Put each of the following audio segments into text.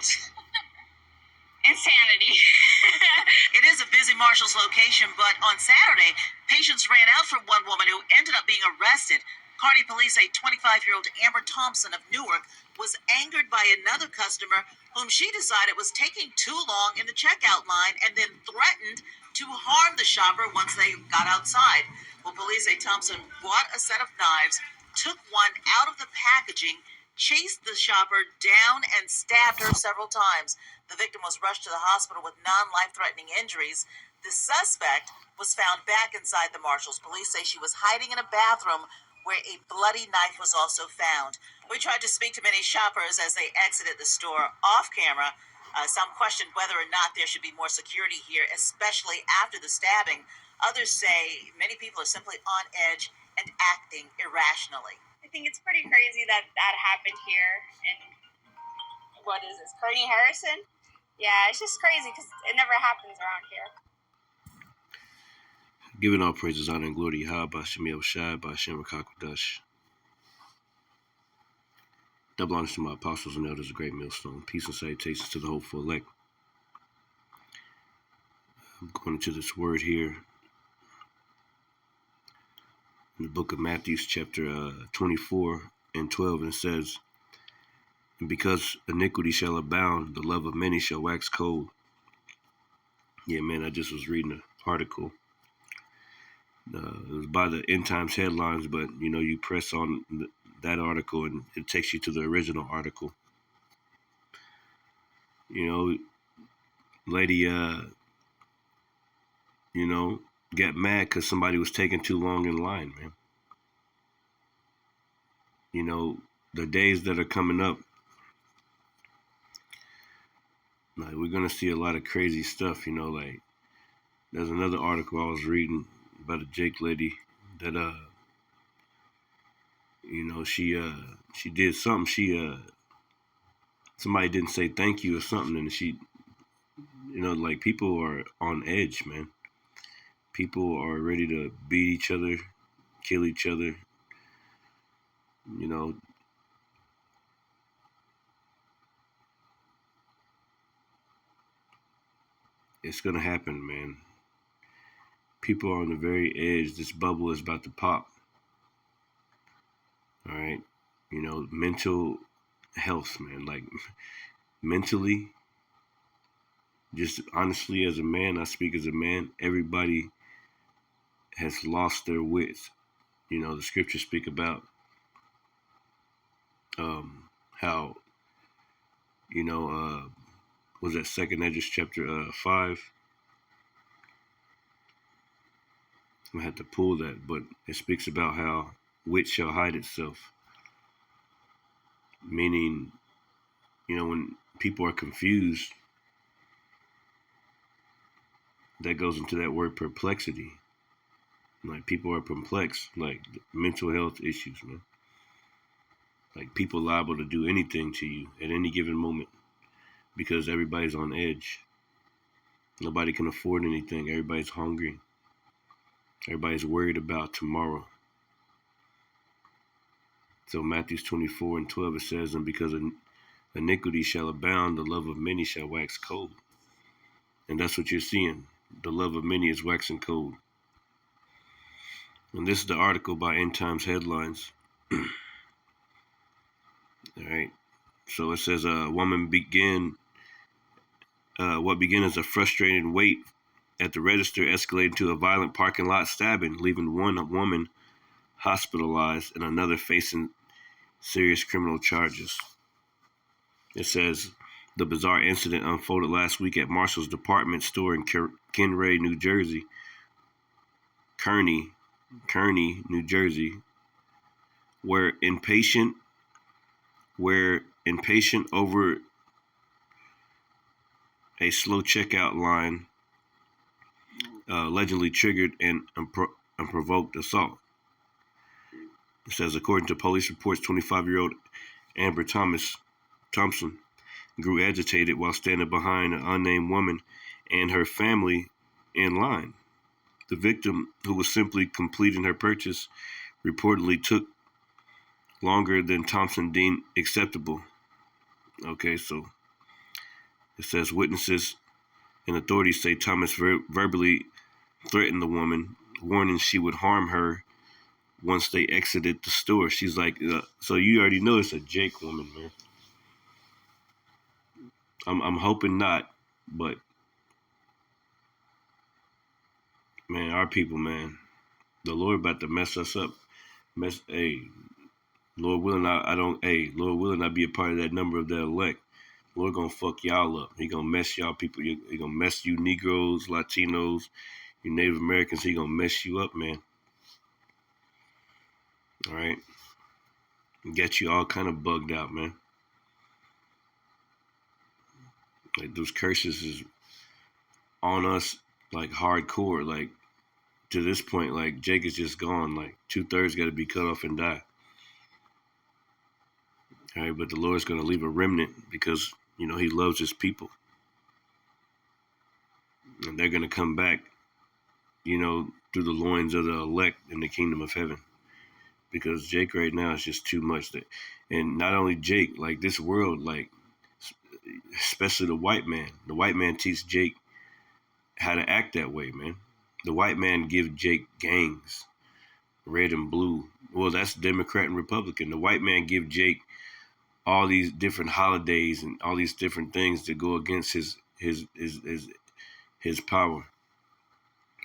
out. Insanity. It is a busy Marshall's location, but on Saturday, patients ran out for one woman who ended up being arrested. Kearney police say 25-year-old Amber Thompson of Newark was angered by another customer whom she decided was taking too long in the checkout line and then threatened to harm the shopper once they got outside. Well, police say Thompson bought a set of knives, took one out of the packaging, chased the shopper down, and stabbed her several times. The victim was rushed to the hospital with non-life-threatening injuries. The suspect was found back inside the Marshalls. Police say she was hiding in a bathroom where a bloody knife was also found. We tried to speak to many shoppers as they exited the store off camera. Some questioned whether or not there should be more security here, especially after the stabbing. Others say many people are simply on edge and acting irrationally. I think it's pretty crazy that happened here. And what is this, Kearney Harrison? Yeah, it's just crazy because it never happens around here. Giving all praises, honor, and glory to Yahweh, B'Shem Yahushai, B'Shem Rakakwadash. Double honors to my apostles and elders, a great millstone. Peace and salutations to the hopeful elect. I'm going into this word here in the book of Matthew, chapter 24 and 12, and it says, "And because iniquity shall abound, the love of many shall wax cold." Yeah, man, I just was reading an article. It was by the End Times headlines, but you press on that article and it takes you to the original article. Lady, got mad because somebody was taking too long in line, man. The days that are coming up, like, we're gonna see a lot of crazy stuff. Like, there's another article I was reading about a Jake lady that she did something. Somebody didn't say thank you or something, and she, like, people are on edge, man. People are ready to beat each other, kill each other. It's gonna happen, man. People are on the very edge. This bubble is about to pop. All right. Mental health, man. Like, mentally, just honestly, as a man, I speak as a man, everybody has lost their wits. The scriptures speak about how, was that 2nd Esdras chapter 5? I had to pull that, but it speaks about how wit shall hide itself. Meaning, when people are confused, that goes into that word perplexity. Like, people are perplexed, like mental health issues, man. Like, people liable to do anything to you at any given moment because everybody's on edge. Nobody can afford anything. Everybody's hungry. Everybody's worried about tomorrow. So Matthew 24 and 12, it says, "And because iniquity shall abound, the love of many shall wax cold." And that's what you're seeing. The love of many is waxing cold. And this is the article by End Times Headlines. All right. So it says, what began as a frustrating wait at the register escalated to a violent parking lot stabbing, leaving one woman hospitalized and another facing serious criminal charges. It says, the bizarre incident unfolded last week at Marshall's department store in Kearney, New Jersey, where impatient over a slow checkout line allegedly triggered an unprovoked assault. It says, according to police reports, 25-year-old Amber Thompson grew agitated while standing behind an unnamed woman and her family in line. The victim, who was simply completing her purchase, reportedly took longer than Thompson deemed acceptable. Okay, so It says witnesses and authorities say Thomas verbally threatened the woman, warning she would harm her once they exited the store. She's like, so you already know it's a Jake woman, man. I'm hoping not, but man, our people, man, the Lord about to mess us up. Hey, Lord willing, I don't. Hey, Lord willing, I be a part of that number of the elect. Lord gonna fuck y'all up. He gonna mess y'all people. He gonna mess you Negroes, Latinos, you Native Americans. He gonna mess you up, man. All right, get you all kind of bugged out, man. Like those curses is on us, like hardcore. Like to this point, like Jake is just gone. Like 2/3 got to be cut off and die. All right, but the Lord's gonna leave a remnant because He loves His people, and they're gonna come back. Through the loins of the elect in the kingdom of heaven. Because Jake right now is just too much. And not only Jake, like this world, like especially the white man. The white man teach Jake how to act that way, man. The white man give Jake gangs, red and blue. Well, that's Democrat and Republican. The white man give Jake all these different holidays and all these different things to go against his power.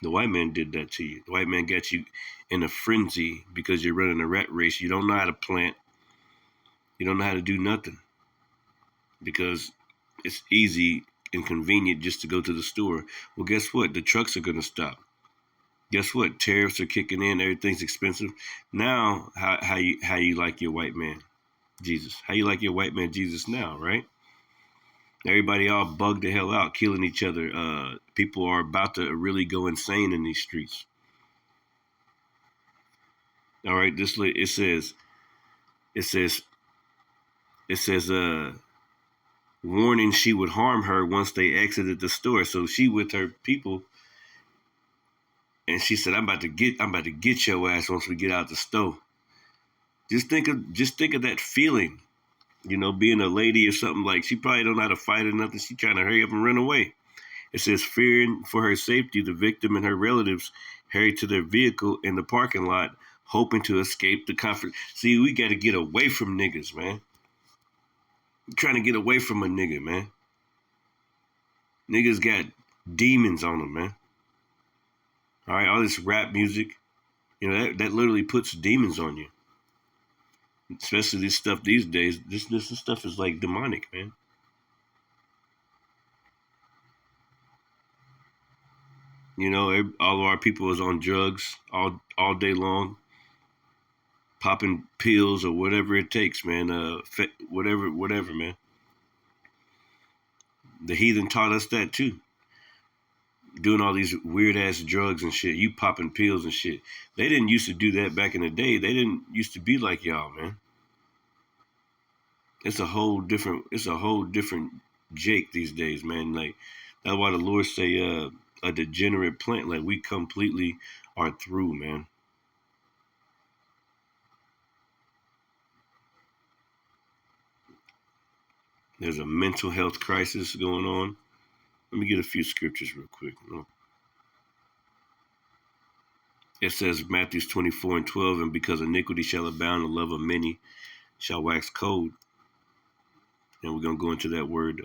The white man did that to you. The white man got you in a frenzy because you're running a rat race. You don't know how to plant. You don't know how to do nothing because it's easy and convenient just to go to the store. Well, guess what? The trucks are going to stop. Guess what? Tariffs are kicking in. Everything's expensive. Now, how you like your white man, Jesus? How you like your white man, Jesus now, right? Everybody all bugged the hell out, killing each other. People are about to really go insane in these streets. All right, it says, warning she would harm her once they exited the store. So she with her people, and she said, I'm about to get your ass once we get out the store. Just think of that feeling, being a lady or something. Like she probably don't know how to fight or nothing. She trying to hurry up and run away. It says, fearing for her safety, the victim and her relatives hurried to their vehicle in the parking lot, hoping to escape the conflict. See, we got to get away from niggas, man. I'm trying to get away from a nigga, man. Niggas got demons on them, man. All right, all this rap music, that literally puts demons on you. Especially this stuff these days. This stuff is like demonic, man. All of our people is on drugs all day long, popping pills or whatever it takes, man. Whatever, man. The heathen taught us that too. Doing all these weird ass drugs and shit. You popping pills and shit. They didn't used to do that back in the day. They didn't used to be like y'all, man. It's a whole different Jake these days, man. Like that's why the Lord say a degenerate plant. Like we completely are through, man. There's a mental health crisis going on. Let me get a few scriptures real quick. It says Matthew 24:12, and because iniquity shall abound, the love of many shall wax cold. And we're going to go into that word,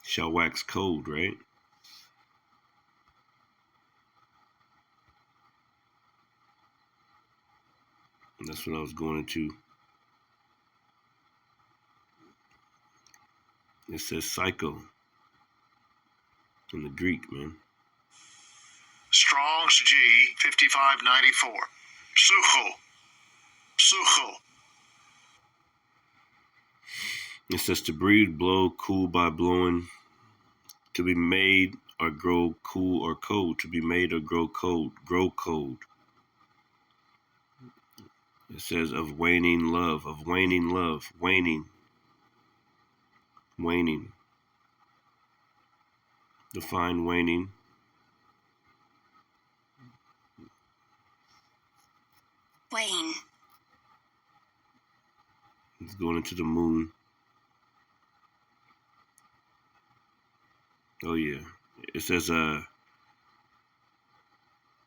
shall wax cold, right? And that's what I was going into. It says psycho in the Greek, man. Strong's G 5594. Sucho. It says to breed, blow, cool by blowing, to be made or grow cool or cold, to be made or grow cold. It says of waning love, waning. Define waning. Wane. It's going into the moon. Oh yeah. It says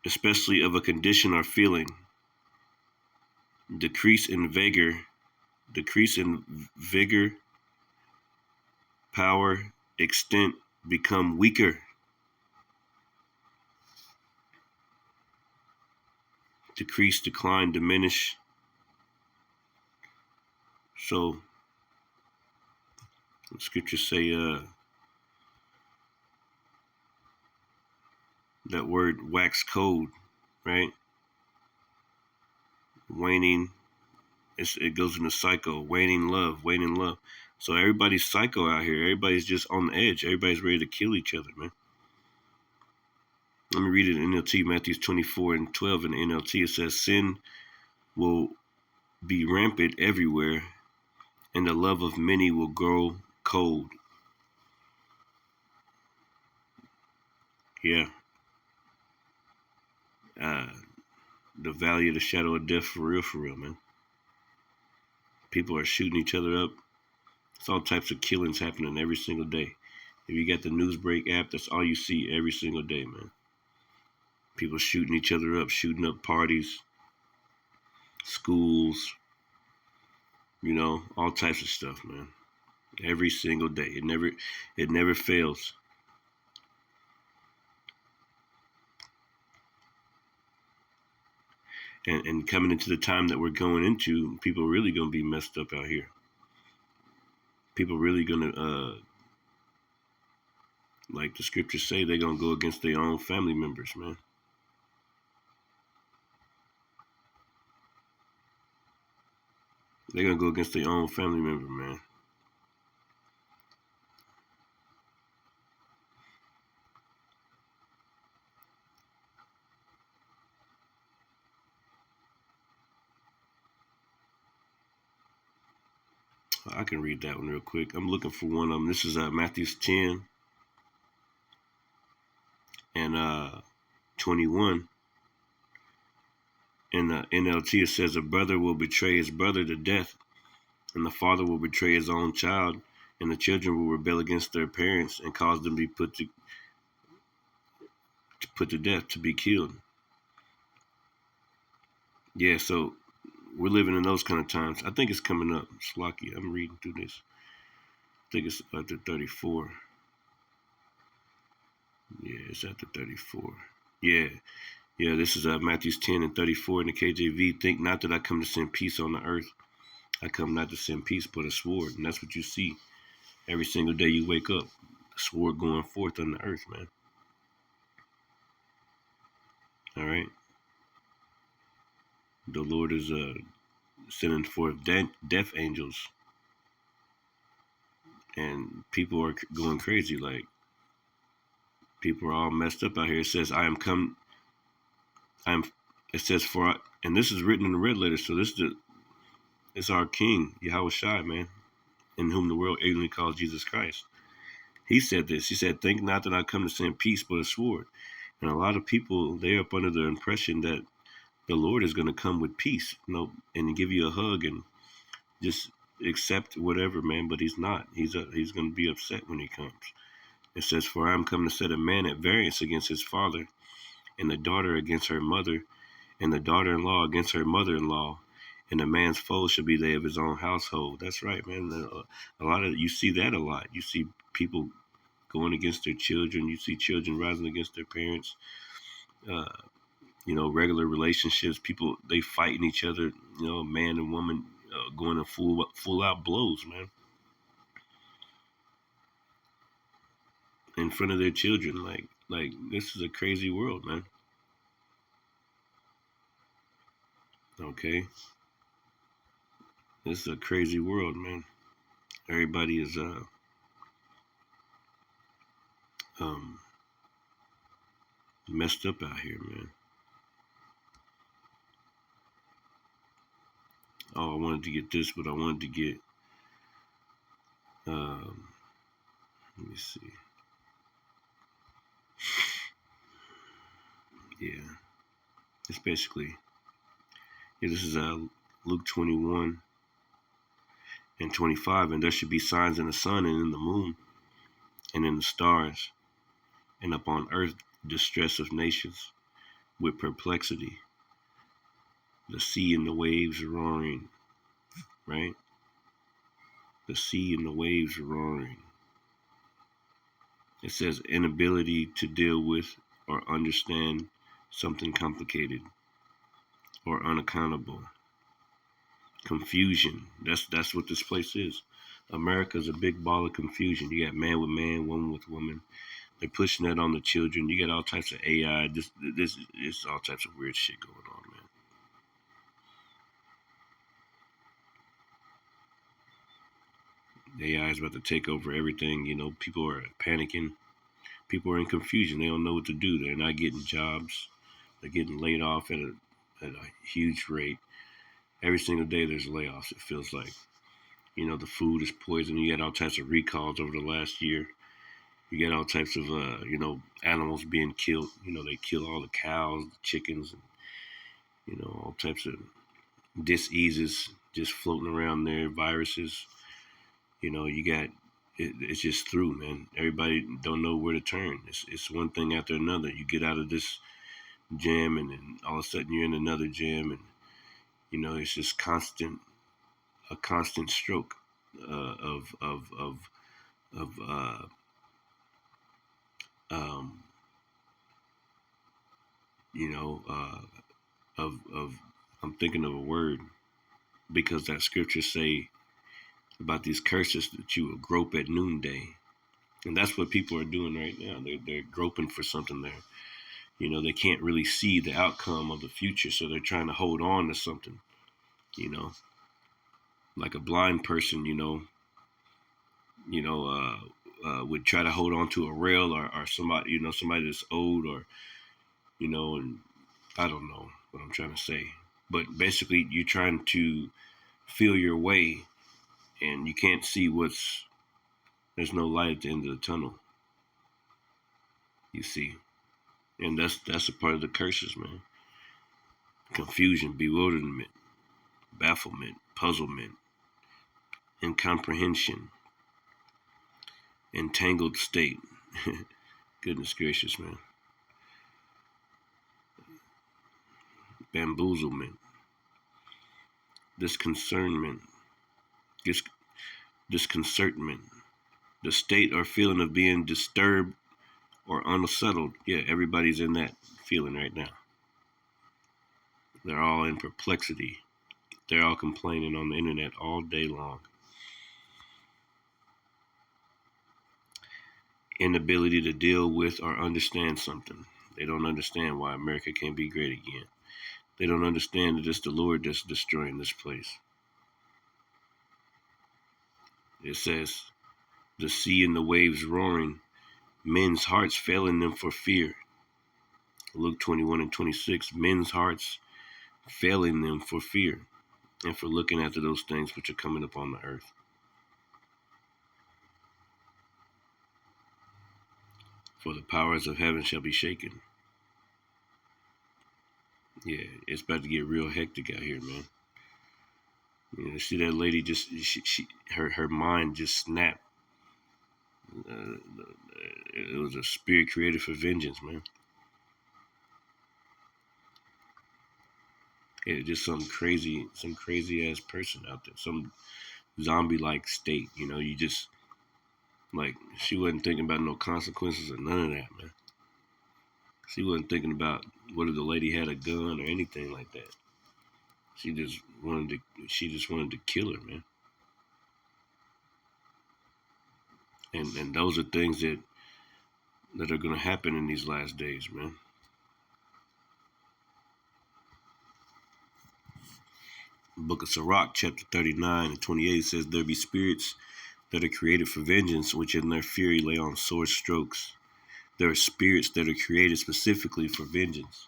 especially of a condition or feeling, decrease in vigor, power, extent, become weaker, decrease, decline, diminish. So the scriptures say that word wax cold, right? Waning, it goes in a cycle, waning love. So everybody's psycho out here. Everybody's just on the edge. Everybody's ready to kill each other, man. Let me read it in NLT, Matthew 24 and 12 in the NLT. It says, sin will be rampant everywhere, and the love of many will grow cold. Yeah. The valley of the shadow of death, for real, man. People are shooting each other up. It's all types of killings happening every single day. If you got the Newsbreak app, that's all you see every single day, man. People shooting each other up, shooting up parties, schools, all types of stuff, man. Every single day. It never fails. And coming into the time that we're going into, people are really gonna be messed up out here. People really gonna like the scriptures say, they're gonna go against their own family members, man. They're gonna go against their own family member, man. I can read that one real quick. I'm looking for one of them. This is Matthew 10 and 21. In the NLT, it says, a brother will betray his brother to death, and the father will betray his own child, and the children will rebel against their parents and cause them to be put to death, to be killed. Yeah, so we're living in those kind of times. I think it's coming up. It's lucky. I'm reading through this. I think it's after 34. Yeah, it's after 34. Yeah, this is Matthew 10 and 34 in the KJV. Think not that I come to send peace on the earth. I come not to send peace, but a sword. And that's what you see every single day you wake up. The sword going forth on the earth, man. All right. The Lord is sending forth death angels. And people are going crazy. Like, people are all messed up out here. It says, it says, and this is written in the red letter. So it's our King, Yahweh Shai, man, in whom the world ignorantly calls Jesus Christ. He said this. He said, think not that I come to send peace, but a sword. And a lot of people, they're up under the impression that the Lord is going to come with peace, and give you a hug and just accept whatever, man. But he's not. He's going to be upset when he comes. It says, for I am come to set a man at variance against his father, and the daughter against her mother, and the daughter-in-law against her mother-in-law, and a man's foe shall be they of his own household. That's right, man. You see that a lot. You see people going against their children. You see children rising against their parents. Regular relationships. People, they fighting each other. Man and woman going to full out blows, man, in front of their children. Like this is a crazy world, man. Okay, this is a crazy world, man. Everybody is messed up out here, man. Oh, I wanted to get this, but I wanted to get let me see. Yeah, it's basically, this is Luke 21 and 25, and there should be signs in the sun and in the moon and in the stars, and upon earth distress of nations with perplexity. The sea and the waves roaring, right? The sea and the waves roaring. It says inability to deal with or understand something complicated or unaccountable. Confusion. That's what this place is. America's a big ball of confusion. You got man with man, woman with woman. They're pushing that on the children. You got all types of AI. This is all types of weird shit going on, man. The AI is about to take over everything. You know, people are panicking. People are in confusion. They don't know what to do. They're not getting jobs. They're getting laid off at a huge rate. Every single day there's layoffs, it feels like. You know, the food is poison. You got all types of recalls over the last year. You got all types of, animals being killed. You know, they kill all the cows, the chickens, and, you know, all types of diseases just floating around there, viruses. You know, you got, it's just through, man. Everybody don't know where to turn. It's one thing after another. You get out of this jam, and then all of a sudden you're in another jam, and, you know, it's just a constant stroke of um, you know, of I'm thinking of a word, because that scripture say about these curses that you will grope at noonday, and that's what people are doing right now. They're groping for something there. You know, they can't really see the outcome of the future, so they're trying to hold on to something. You know, like a blind person. Would try to hold on to a rail, or somebody, somebody that's old, or, and I don't know what I'm trying to say. But basically, you're trying to feel your way, and you can't see there's no light at the end of the tunnel, you see. And that's a part of the curses, man. Confusion, bewilderment, bafflement, puzzlement, incomprehension, entangled state. Goodness gracious, man. Bamboozlement, disconcertment, disconcertment, the state or feeling of being disturbed or unsettled. Yeah, everybody's in that feeling right now. They're all in perplexity. They're all complaining on the internet all day long. Inability to deal with or understand something. They don't understand why America can't be great again. They don't understand that it's the Lord that's destroying this place. It says, the sea and the waves roaring, men's hearts failing them for fear. Luke 21:26, men's hearts failing them for fear and for looking after those things which are coming upon the earth. For the powers of heaven shall be shaken. Yeah, it's about to get real hectic out here, man. You see that lady her mind just snapped. It was a spirit created for vengeance, man. Yeah, just some crazy ass person out there, some zombie-like state. You just like, she wasn't thinking about no consequences or none of that, man. She wasn't thinking about whether the lady had a gun or anything like that. She just wanted to kill her, man. And those are things that are going to happen in these last days, man. Book of Sirach, chapter 39:28 says, there be spirits that are created for vengeance, which in their fury lay on sore strokes. There are spirits that are created specifically for vengeance.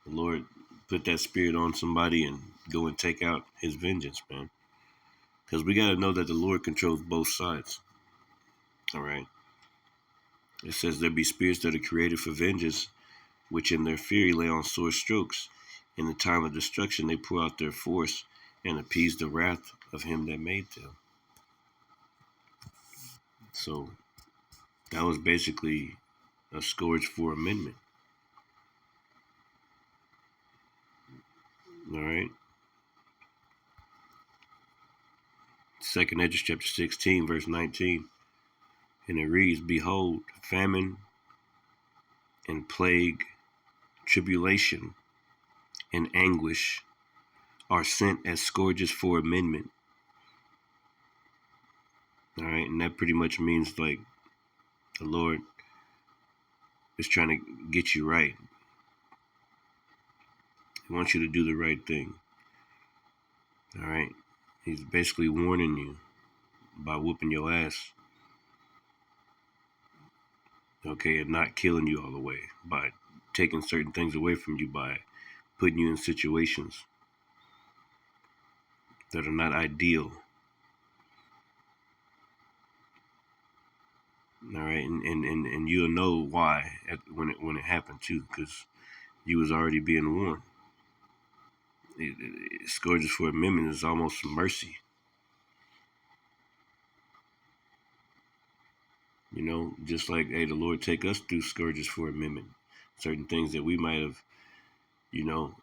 The Lord put that spirit on somebody and go and take out his vengeance, man. Because we got to know that the Lord controls both sides. All right. It says there be spirits that are created for vengeance, which in their fury lay on sore strokes. In the time of destruction, they pour out their force and appease the wrath of him that made them. So that was basically a scourge for amendment. All right. Second Esdras chapter 16, verse 19. And it reads, Behold, famine and plague, tribulation and anguish are sent as scourges for amendment. All right. And that pretty much means like the Lord is trying to get you right. He wants you to do the right thing. All right. He's basically warning you by whooping your ass. Okay, and not killing you all the way, by taking certain things away from you, by putting you in situations that are not ideal. All right, and you'll know why when it happened too, because you was already being warned. Scourges for amendment is almost mercy. You know, just like, hey, the Lord take us through scourges for amendment. Certain things that we might have, you know,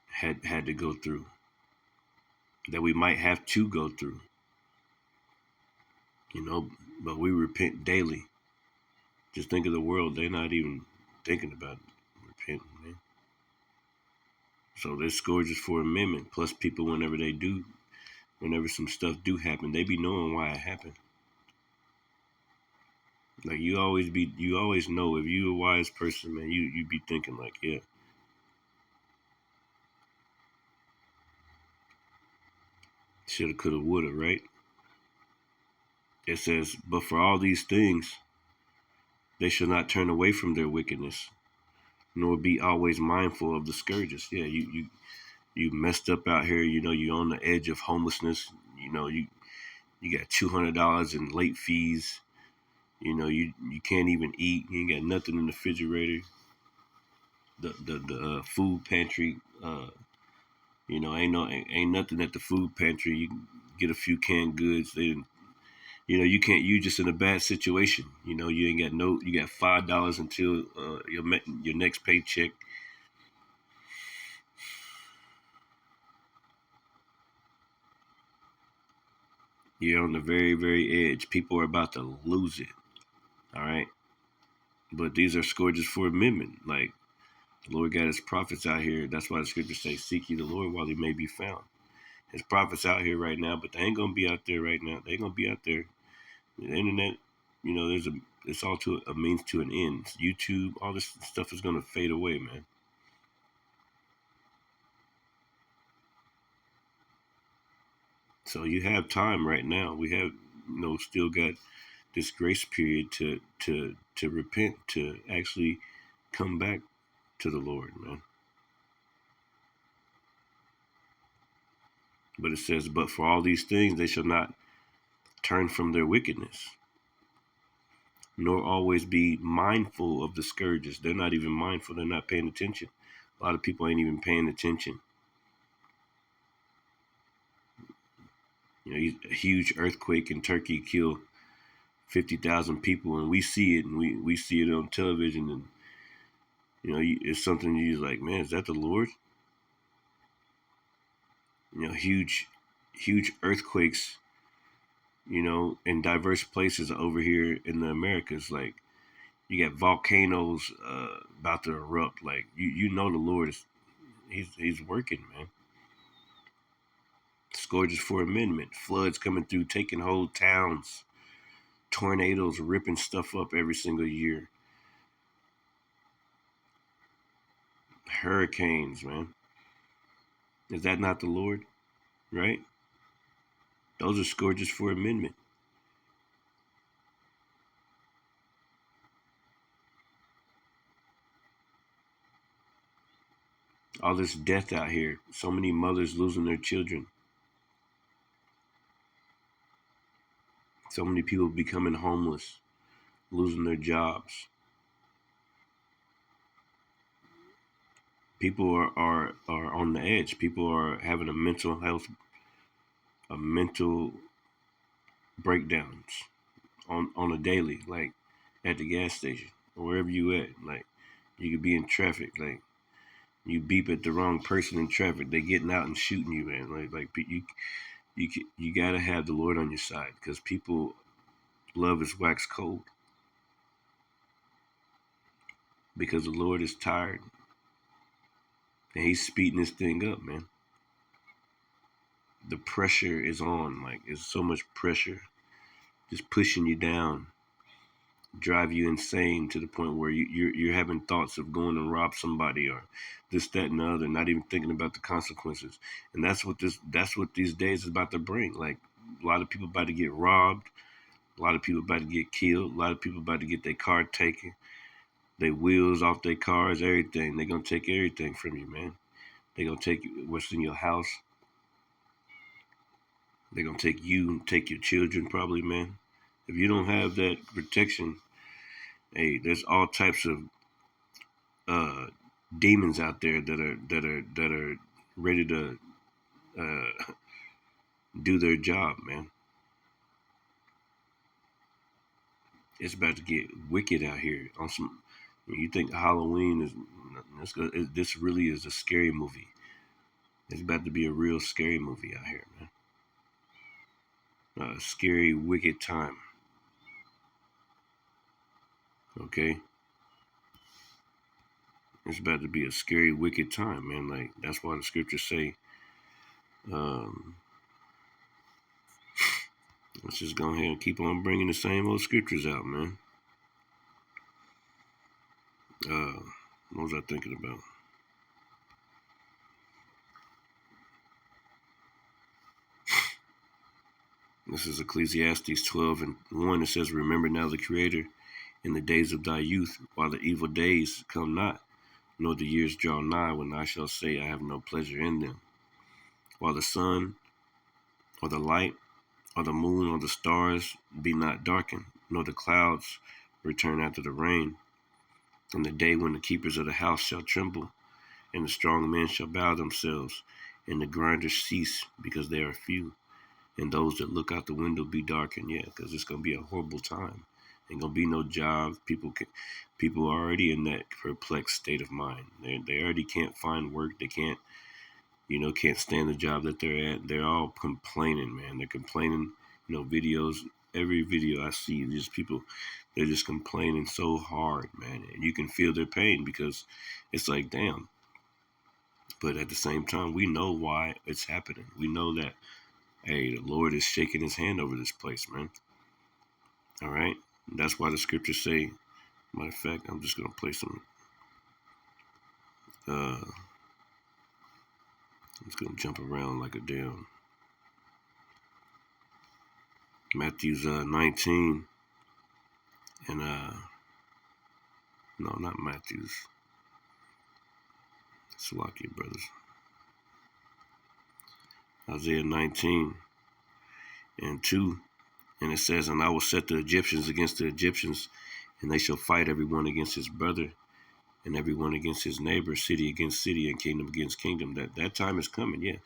had to go through, that we might have to go through. You know, but we repent daily. Just think of the world; they're not even thinking about repenting, man. So there's scourges for amendment. Plus, people, whenever some stuff do happen, they be knowing why it happened. Like you always know, if you a wise person, man, you be thinking like, yeah, shoulda, coulda, woulda, right? It says, but for all these things, they shall not turn away from their wickedness, nor be always mindful of the scourges. Yeah, you messed up out here. You know, you on the edge of homelessness. You know, you got $200 in late fees. You know, you can't even eat. You ain't got nothing in the refrigerator. The food pantry. You know, ain't nothing at the food pantry. You can get a few canned goods. You know, you can't. You just in a bad situation. You know, you ain't got no. You got $5 until your next paycheck. You're on the very, very edge. People are about to lose it. All right. But these are scourges for amendment. Like, the Lord got his prophets out here. That's why the scriptures say, seek ye the Lord while he may be found. His prophets out here right now, but they ain't going to be out there right now. They ain't going to be out there. The internet, you know, it's all to a means to an end. YouTube, all this stuff is going to fade away, man. So you have time right now. We have, you know, still got this grace period to repent, to actually come back to the Lord, man. But it says, but for all these things they shall not turn from their wickedness, nor always be mindful of the scourges. They're not even mindful. They're not paying attention. A lot of people ain't even paying attention. You know, a huge earthquake in Turkey killed 50,000 people, and we see it, and we see it on television, and you know, it's something you're like, man, is that the Lord? You know, huge earthquakes, you know, in diverse places over here in the Americas. Like, you got volcanoes about to erupt. Like, you know, the Lord is he's working, man. Scourges for amendment, floods coming through, taking whole towns, tornadoes ripping stuff up every single year, hurricanes, man. Is that not the Lord? Right? Those are scourges for amendment. All this death out here, so many mothers losing their children, so many people becoming homeless, losing their jobs. People are on the edge. People are having a mental breakdowns on a daily, like at the gas station. or wherever you at. Like, you could be in traffic. Like, you beep at the wrong person in traffic, they getting out and shooting you, man. You gotta have the Lord on your side, because people love is wax cold, because the Lord is tired and He's speeding this thing up, man. The pressure is on. Like, it's so much pressure, just pushing you down, drive you insane to the point where you're having thoughts of going to rob somebody or this, that, and the other, not even thinking about the consequences. And that's what these days is about to bring. Like, a lot of people about to get robbed, a lot of people about to get killed, a lot of people about to get their car taken, their wheels off their cars, everything. They're gonna take everything from you, man. They're gonna take what's in your house. They're gonna take you, take your children, probably, man. If you don't have that protection, hey, there's all types of uh, demons out there that are ready to uh, do their job, man. It's about to get wicked out here. On some, you think Halloween is this really is a scary movie. It's about to be a real scary movie out here, man. A scary, wicked time. Okay, it's about to be a scary, wicked time, man. Like, that's why the scriptures say, um, let's just go ahead and keep on bringing the same old scriptures out, man. What was I thinking about? This is Ecclesiastes 12:1. It says, "Remember now the Creator in the days of thy youth, while the evil days come not, nor the years draw nigh, when I shall say, I have no pleasure in them. While the sun, or the light, or the moon, or the stars be not darkened, nor the clouds return after the rain. In the day when the keepers of the house shall tremble, and the strong men shall bow themselves, and the grinders cease, because they are few. And those that look out the window be darkened." Yeah, because it's gonna be a horrible time. Ain't gonna be no jobs. People are already in that perplexed state of mind. They already can't find work. They can't stand the job that they're at. They're all complaining, man. They're complaining. Videos. Every video I see, just people, they're just complaining so hard, man. And you can feel their pain, because it's like, damn. But at the same time, we know why it's happening. We know that, hey, the Lord is shaking His hand over this place, man. All right, and that's why the scriptures say. Matter of fact, I'm just gonna play some. I'm just gonna jump around like a damn. Matthew's 19, and no, not Matthew's. Slovakia brothers. Isaiah 19:2, and it says, "And I will set the Egyptians against the Egyptians, and they shall fight everyone against his brother, and everyone against his neighbor, city against city, and kingdom against kingdom." That time is coming, yeah.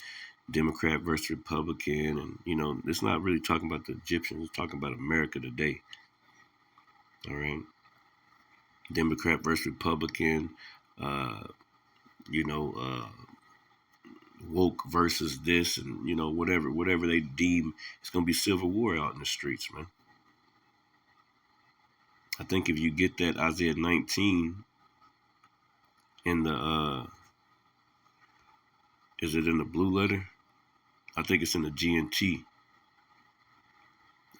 Democrat versus Republican, and it's not really talking about the Egyptians. It's talking about America today. All right, Democrat versus Republican. Woke versus this, and whatever they deem. It's gonna be civil war out in the streets, man. I think if you get that Isaiah 19 in the is it in the blue letter? I think it's in the GNT.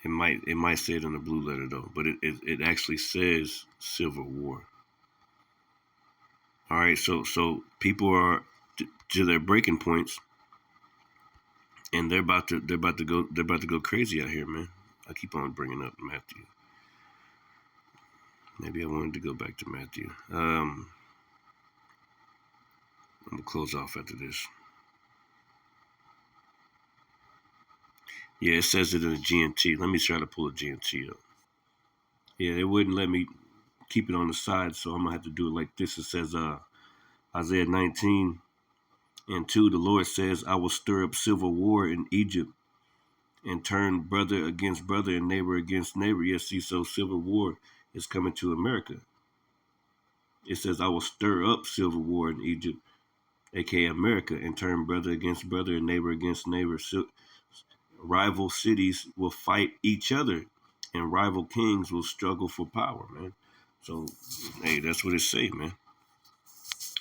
It might say it in the blue letter though, but it actually says civil war. All right, so people are to their breaking points, and they're about to go crazy out here, man. I keep on bringing up Matthew. Maybe I wanted to go back to Matthew. I'm gonna close off after this. Yeah, it says it in the GNT. Let me try to pull a GNT up. Yeah, they wouldn't let me keep it on the side, so I'm gonna have to do it like this. It says Isaiah 19:2, the Lord says, "I will stir up civil war in Egypt and turn brother against brother and neighbor against neighbor." Yes, see, so civil war is coming to America. It says, I will stir up civil war in Egypt, aka America, and turn brother against brother and neighbor against neighbor. Rival cities will fight each other, and rival kings will struggle for power, man. So, hey, that's what it say, man.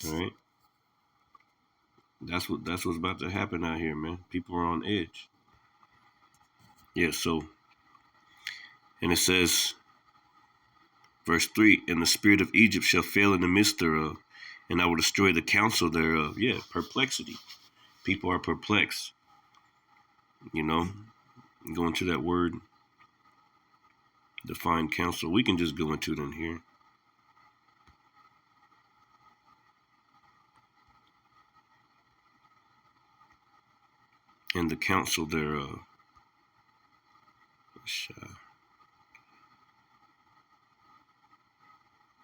All right, that's what's about to happen out here, man. People are on edge. Yeah. So, and it says, verse 3, and the spirit of Egypt shall fail in the midst thereof, and I will destroy the counsel thereof. Yeah, perplexity. People are perplexed. You know, go into that word, define counsel. We can just go into it in here. And the counsel thereof.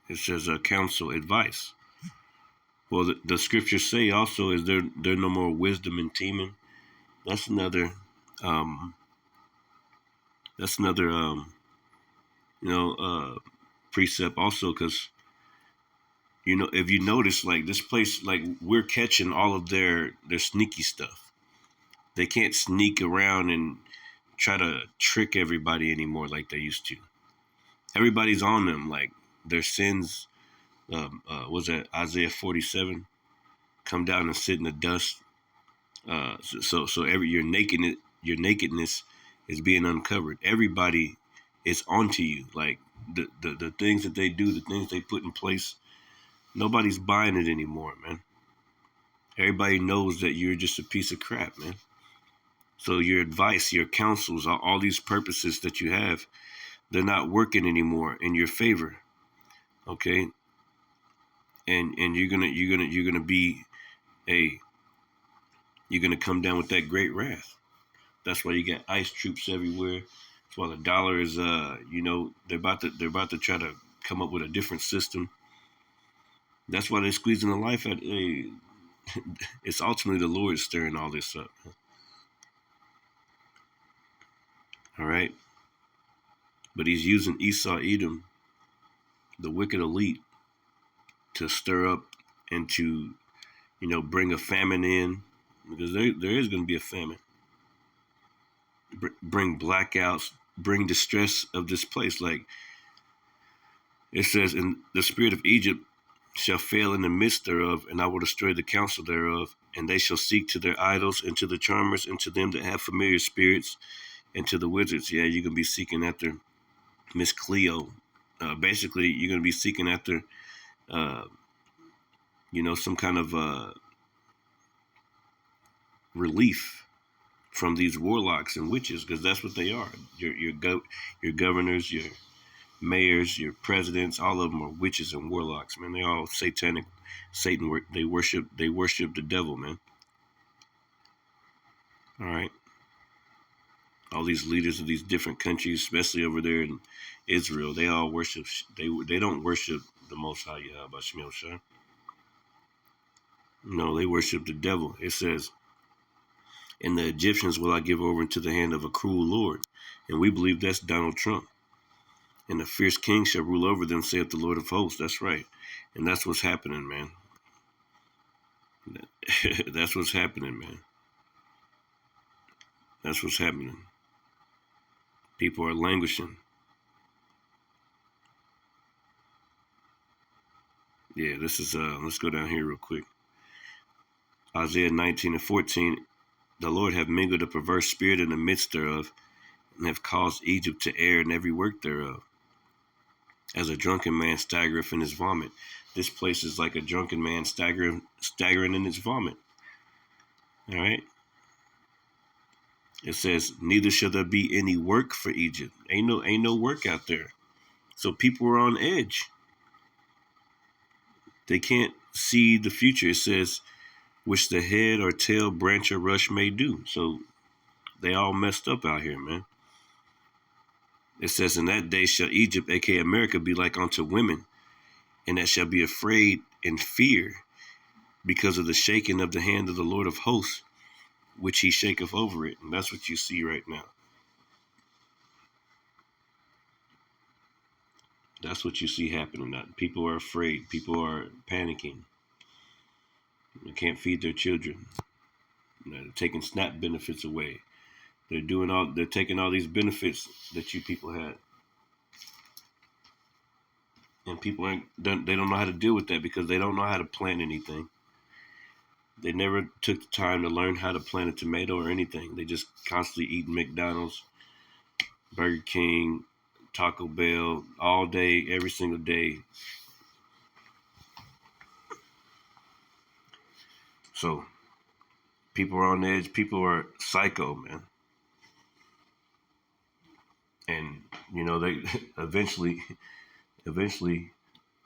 It says counsel, advice. Well, the scriptures say also, is there no more wisdom in teaming? That's another um that's another you know precept also, because if you notice, like, this place, like, we're catching all of their sneaky stuff. They can't sneak around and try to trick everybody anymore like they used to. Everybody's on them, like their sins. Was that Isaiah 47? Come down and sit in the dust. So every your nakedness is being uncovered. Everybody is onto you. Like the things that they do, the things they put in place. Nobody's buying it anymore, man. Everybody knows that you're just a piece of crap, man. So your advice, your counsels, all these purposes that you have, they're not working anymore in your favor. Okay, and you're gonna be a you're gonna come down with that great wrath. That's why you got ICE troops everywhere. That's why the dollar is they're about to try to come up with a different system. That's why they're squeezing the life out. It's ultimately the Lord stirring all this up. All right, but He's using Esau, Edom, the wicked elite, to stir up and to bring a famine in, because there is going to be a famine. Bring blackouts, bring distress of this place. Like it says, in the spirit of Egypt shall fail in the midst thereof, and I will destroy the counsel thereof, and they shall seek to their idols, and to the charmers, and to them that have familiar spirits, and to the wizards. Yeah, you're going to be seeking after Miss Cleo. Basically, you're going to be seeking after, some kind of relief from these warlocks and witches, because that's what they are. Your governors, your mayors, your presidents, all of them are witches and warlocks, man. They all satanic. Satan, they worship the devil, man. All right. All these leaders of these different countries, especially over there in Israel, they all worship. They don't worship the Most High Yahweh Shemel Shah. No, they worship the devil. It says, and the Egyptians will I give over into the hand of a cruel Lord. And we believe that's Donald Trump. And the fierce king shall rule over them, saith the Lord of hosts. That's right. And that's what's happening, man. That's what's happening, man. That's what's happening. People are languishing. Yeah, this is, let's go down here real quick. Isaiah 19:14. The Lord have mingled a perverse spirit in the midst thereof, and have caused Egypt to err in every work thereof. As a drunken man staggereth in his vomit. This place is like a drunken man staggering in his vomit. All right. It says, neither shall there be any work for Egypt. Ain't no work out there. So people are on edge. They can't see the future. It says, which the head or tail, branch or rush may do. So they all messed up out here, man. It says, in that day shall Egypt, aka America, be like unto women, and that shall be afraid and fear, because of the shaking of the hand of the Lord of hosts, which he shaketh over it. And that's what you see right now. That's what you see happening now. People are afraid. People are panicking. They can't feed their children. They're taking SNAP benefits away. They're taking all these benefits that you people had. And people they don't know how to deal with that because they don't know how to plant anything. They never took the time to learn how to plant a tomato or anything. They just constantly eating McDonald's, Burger King, Taco Bell all day, every single day. So people are on edge. People are psycho, man. And they eventually,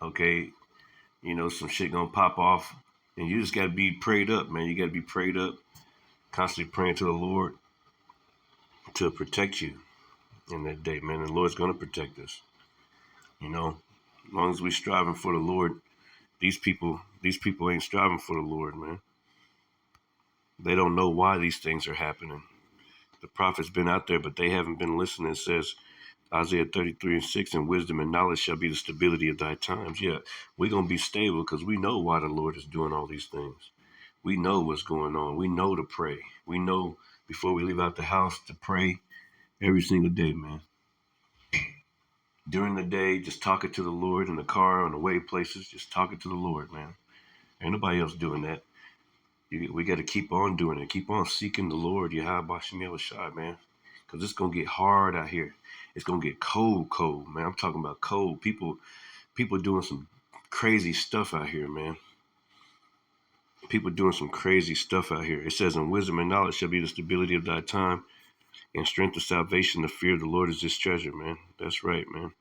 okay, some shit gonna pop off, and you just gotta be prayed up, man. You gotta be prayed up, constantly praying to the Lord to protect you in that day, man. The Lord's gonna protect us. As long as we striving for the Lord, these people ain't striving for the Lord, man. They don't know why these things are happening. The prophet's been out there, but they haven't been listening. It says Isaiah 33:6, and wisdom and knowledge shall be the stability of thy times. Yeah, we're going to be stable because we know why the Lord is doing all these things. We know what's going on. We know to pray. We know before we leave out the house to pray every single day, man. During the day, just talking to the Lord in the car, on the way places, just talking to the Lord, man. Ain't nobody else doing that. We got to keep on doing it. Keep on seeking the Lord, Yahweh Bashim Yahushua, man. Because it's going to get hard out here. It's going to get cold, man. I'm talking about cold. People doing some crazy stuff out here, man. People doing some crazy stuff out here. It says, in wisdom and knowledge shall be the stability of thy time, and strength of salvation, the fear of the Lord is this treasure, man. That's right, man.